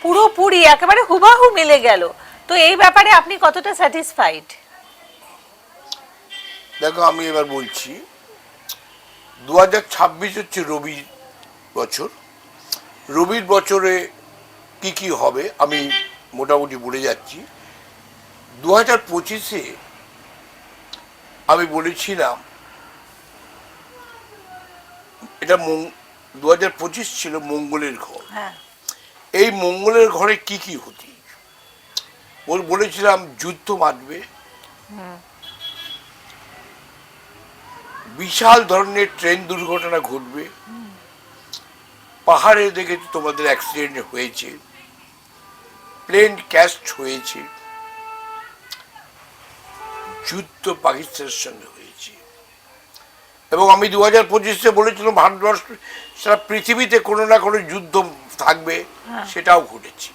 পুরোপুরি একেবারে হুবাহু মিলে গেল। তো এই ব্যাপারে আপনি কতটা স্যাটিসফাইড? দেখো, আমি এবার বলছি, 2026 হচ্ছে রবির বছর। রবির বছরে কি কি হবে আমি মোটামুটি বলে যাচ্ছি। 2025-এ আমি বলেছিলাম, এটা 2025 ছিল মঙ্গলের ঘর। হ্যাঁ। এই মঙ্গলের ঘরে কি কি হতি বলেছিলাম, যুদ্ধ বাঁধবে, বিশাল ধরনের ট্রেন দুর্ঘটনা ঘটবে, পাহাড়ে দেখেছি তোমাদের অ্যাক্সিডেন্ট হয়েছে, প্লেন ক্র্যাশ হয়েছে, যুদ্ধ পাকিস্তানের সঙ্গে হয়েছে। এবং আমি 2025-এ বলেছিলাম ভারতবর্ষ সারা পৃথিবীতে কোনো না কোনো যুদ্ধ থাকবে, সেটাও ঘটেছে।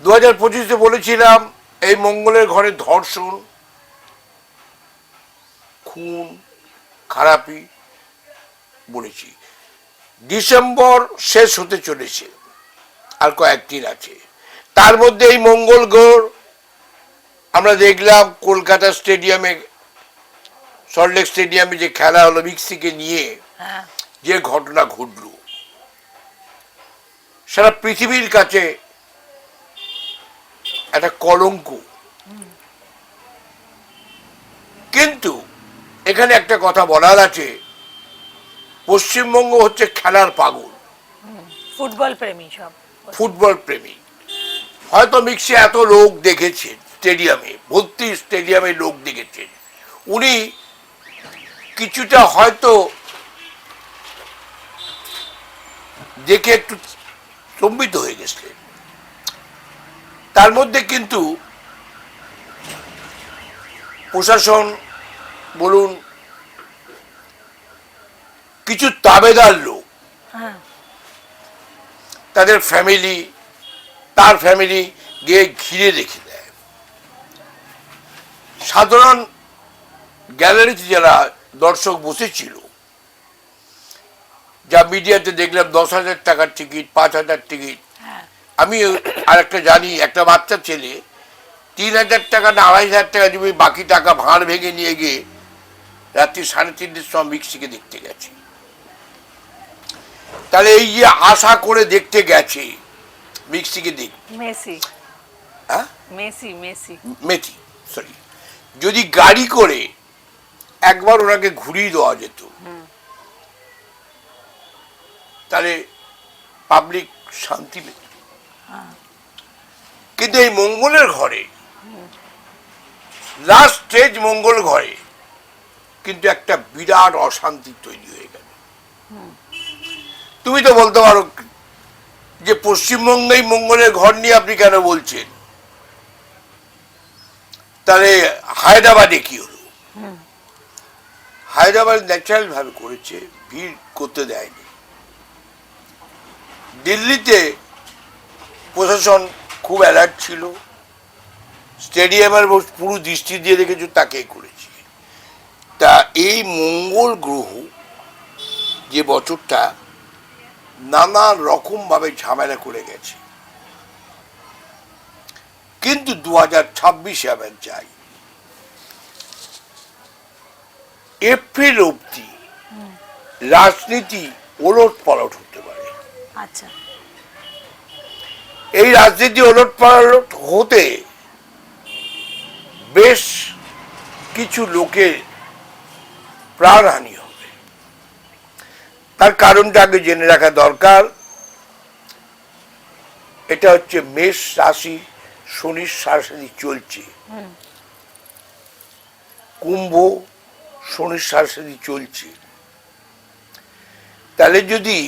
2025-এ বলেছিলাম এই মঙ্গলের ঘরে ধর্ষণ, খুন, খারাপি বলেছি। ডিসেম্বর শেষ হতে চলেছে, আর কয়েকদিন আছে। তার মধ্যে এই মঙ্গল গ্রহ আমরা দেখলাম কলকাতা স্টেডিয়ামে, সল্টলেক স্টেডিয়ামে যে খেলা হলো মিক্সিকে নিয়ে, যে ঘটনা ঘটল সারা পৃথিবীর কাছে একটা কলঙ্ক। কিন্তু এখানে একটা কথা বলার আছে, পশ্চিমবঙ্গ হচ্ছে খেলার পাগল, ফুটবল প্রেমী সব। ফুটবল প্রেমী। হয়তো মিক্সি এত লোক দেখেছেন স্টেডিয়ামে, ভর্তি স্টেডিয়ামে লোক দেখেছেন, উনি কিছুটা হয়তো দেখে একটু স্তম্ভিত হয়ে গেছিলেন। তার মধ্যে কিন্তু প্রশাসন বলুন, কিছু তাবেদার লোক, তাদের ফ্যামিলি, তার ফ্যামিলি গিয়ে ঘিরে রেখে দেয়। সাধারণ গ্যালারিতে যারা দর্শক বসেছিল, যা মিডিয়াতে দেখলাম 10,000 টাকার টিকিট, 5,000 টিকিট। আমি আর একটা জানি, একটা বাচ্চা ছেলে 3,000 টাকা না 2,500 টাকা দিবে, বাকি টাকা ভাঁড় ভেঙে নিয়ে গিয়ে রাত্রি 3:30-এর সময় মিক্সিকে দেখতে গেছে। তাহলে এই যে আশা করে দেখতে গেছে মিক্সিকে দেখ, মেসি, হ্যাঁ মেসি, মেসি, মেথি, সরি, যদি গাড়ি করে একবার ওনাকে ঘুরিয়ে দেওয়া যেত, তাহলে পাবলিক শান্তি পেত। কিন্তু এই মঙ্গলের ঘরে, লাস্ট স্টেজ মঙ্গল ঘরে কিন্তু একটা বিরাট অশান্তি তৈরি হয়ে গেল। তুমি তো বলতে পারো যে পশ্চিমবঙ্গেই মঙ্গলের ঘর নিয়ে আপনি কেন বলছেন, তাহলে হায়দ্রাবাদে কি হলো? হায়দ্রাবাদ ন্যাচারাল ভাবে করেছে, ভিড় করতে দেয়নি। দিল্লিতে প্রশাসন খুব অ্যালার্ট ছিল, স্টেডিয়ামের পুরো দৃষ্টি দিয়ে দেখেছো তাকেই করেছে। তা এই মঙ্গল গ্রহ যে বছরটা নানা রকম ভাবে ঝামেলা করে গেছে, কিন্তু 2026-এ আবার যাই, এপ্রিল অবধি রাজনীতি ওলট পালট হতে পারে। আচ্ছা, এই রাজনীতি ওলট পালট হতে বেশ কিছু লোকের প্রাণহানি হবে। তার কারণটা আগে জেনে রাখা দরকার। এটা হচ্ছে মেষ রাশি, শনির সাড়াসাড়ি চলছে, কুম্ভ শনির সাড়াসাড়ি চলছে। তাহলে যদি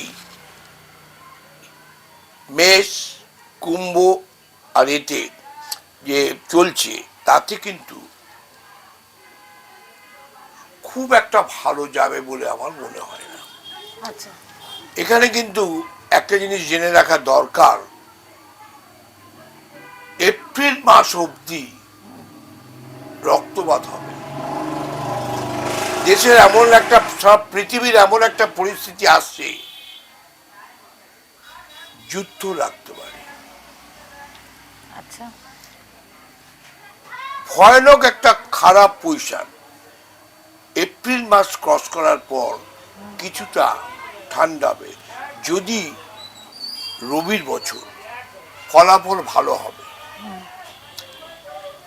মেষ, কুম্ভ আর এতে যে চলছে, তাতে কিন্তু খুব একটা ভালো যাবে বলে আমার মনে হয় না। আচ্ছা, এখানে কিন্তু একটা জিনিস জেনে রাখা দরকার, এপ্রিল মাস অবধি রক্তপাত হবে। দেশের এমন একটা, সব পৃথিবীর এমন একটা পরিস্থিতি আসছে যুদ্ধ লাগতে পারে। আচ্ছা, ভয়ানক একটা খারাপ পজিশন। এপ্রিল মাস ক্রস করার পর কিছুটা ঠান্ডা হবে। যদি রবির বছর ফলাফল ভালো হবে,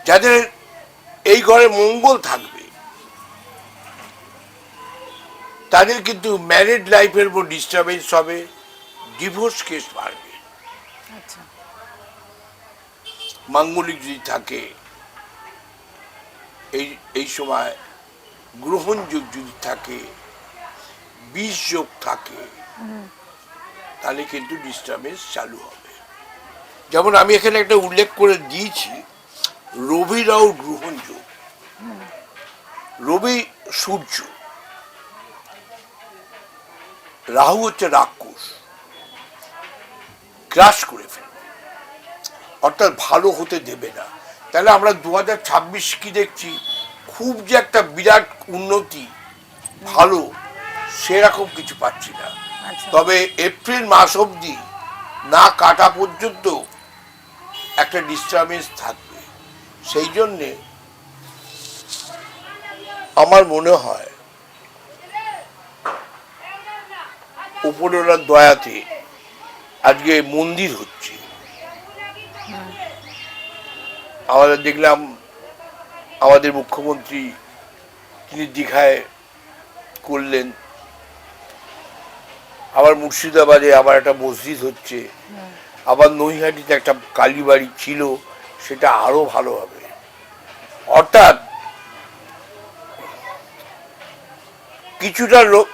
যাদের এই ঘরে মঙ্গল থাকবে তাদের কিন্তু ম্যারিড লাইফের উপর ডিস্টারবেন্স হবে, ডিভোর্স কেস বাড়বে। আচ্ছা, মাঙ্গলিক যদি থাকে এই সময়, গ্রহণ যোগ যদি থাকে, বিষ যোগ থাকে, তাহলে কিন্তু ডিস্টারবেন্স চালু হবে। যেমন আমি এখানে একটা উল্লেখ করে দিয়েছি, রবি রাহু গ্রহণ যোগ। রবি সূর্য, রাহু হচ্ছে রাক্ষস, গ্রাস করে ফেলবে, অর্থাৎ ভালো হতে দেবে না। তাহলে আমরা 2026 কি দেখছি, খুব যে একটা বিরাট উন্নতি ভালো সেরকম কিছু পাচ্ছি না। আচ্ছা, তবে এপ্রিল মাস অবধি না কাটা পর্যন্ত একটা ডিস্টারবেন্স থাকবে। সেই জন্যে আমার মনে হয় উপরওয়ালার দয়াতে আজকে মন্দির হচ্ছে। আমাদের দেখলাম আমাদের মুখ্যমন্ত্রী তিনি দীঘায় করলেন, আবার মুর্শিদাবাদে আবার একটা মসজিদ হচ্ছে, আবার নৈহাটিতে একটা কালীবাড়ি ছিল, সেটা আরো ভালো হবে। অর্থাৎ কিছুটা লোক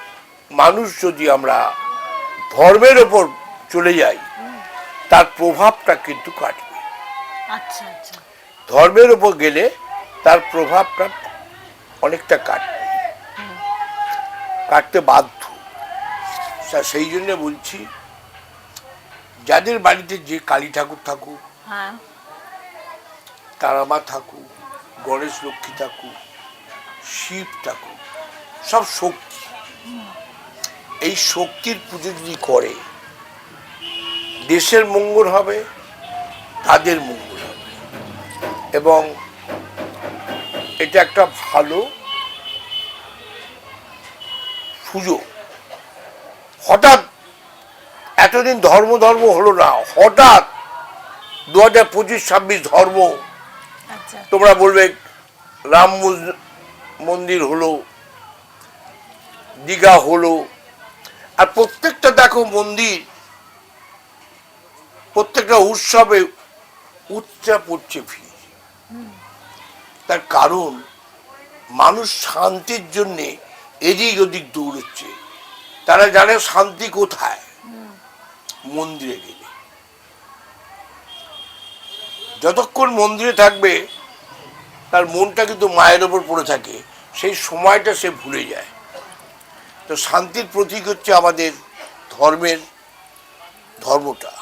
মানুষ যদি আমরা ধর্মের ওপর চলে যাই, তার প্রভাবটা কিন্তু কাটবে। আচ্ছা, আচ্ছা, ধর্মের ওপর গেলে তার প্রভাবটা অনেকটা কাটতে বাধ্য। সেই জন্য বলছি, যাদের বাড়িতে যে কালী ঠাকুর থাকুক, হ্যাঁ, তারামা থাকুক, গণেশ লক্ষ্মী থাকুক, শিব থাকুক, সব শক্তি, এই শক্তির পুজো যদি করে, দেশের মঙ্গল হবে, তাদের মঙ্গল হবে, এবং এটা একটা ভালো সুযোগ। হঠাৎ এতদিন ধর্ম ধর্ম হলো না, হঠাৎ 2025-26 ধর্ম। আচ্ছা, তোমরা বলবে রাম মন্দির হলো, দীঘা হলো, আর প্রত্যেকটা দেখো মন্দির, প্রত্যেকটা উৎসবে উচ্চা পড়ছে ভিড়। তার কারণ মানুষ শান্তির জন্য এদিক ওদিক দৌড়চ্ছে। তারা জানে শান্তি কোথায়, মন্দিরে গেলে। যতক্ষণ মন্দিরে থাকবে তার মনটা কিন্তু মায়ের ওপর পড়ে থাকে, সেই সময়টা সে ভুলে যায়। তো শান্তির প্রতীক হচ্ছে আমাদের ধর্মটা।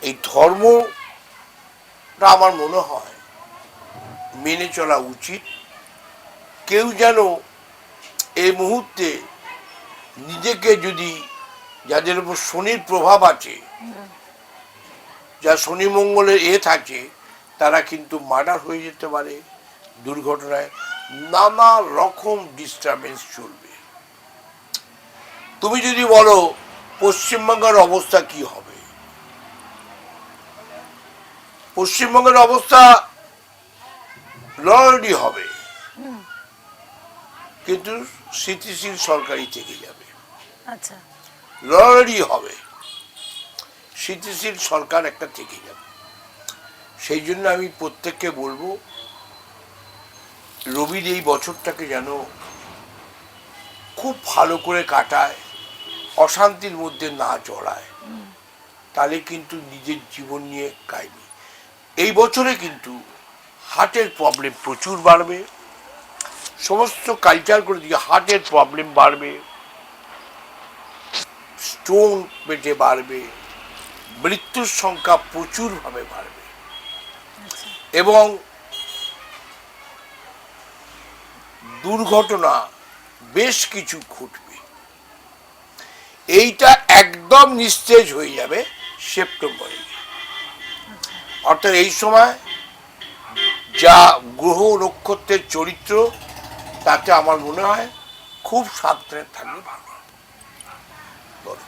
এই ধর্মটা আমার মনে হয় মেনে চলা উচিত। কেউ যেন এই মুহূর্তে নিজেকে, যদি যাদের উপর শনির প্রভাব আছে, যা শনি মঙ্গলের থাকে, তারা কিন্তু মার্ডার হয়ে যেতে পারে, দুর্ঘটনায় নানা রকম ডিস্টারবেন্স চলবে। তুমি যদি বলো পশ্চিমবঙ্গের অবস্থা কি হবে, পশ্চিমবঙ্গের অবস্থা লড়াই হবে, কিন্তু স্থিতিশীল সরকারই থেকে যাবে। আচ্ছা, লড়াই হবে, স্থিতিশীল সরকার একটা থেকে যাবে। সেই জন্য আমি প্রত্যেককে বলবো, রবির এই বছরটাকে যেন খুব ভালো করে কাটায়, অশান্তির মধ্যে না জড়ায়, তাহলে কিন্তু নিজের জীবন নিয়ে কাহিনী। এই বছরে কিন্তু হার্টের প্রবলেম প্রচুর বাড়বে, সমস্ত কালচার করে দিকে হার্টের প্রবলেম বাড়বে, স্টোন পেটে বাড়বে, মৃত্যুর সংখ্যা প্রচুরভাবে বাড়বে, এবং দুর্ঘটনা বেশ কিছু ঘটবে। এইটা একদম একদম নিস্তেজ হয়ে যাবে সেপ্টেম্বরে। অর্থাৎ এই সময় যা গ্রহ নক্ষত্রের চরিত্র, তাতে আমার মনে হয় খুব সাবধানে থাকলে ভালো। বলো।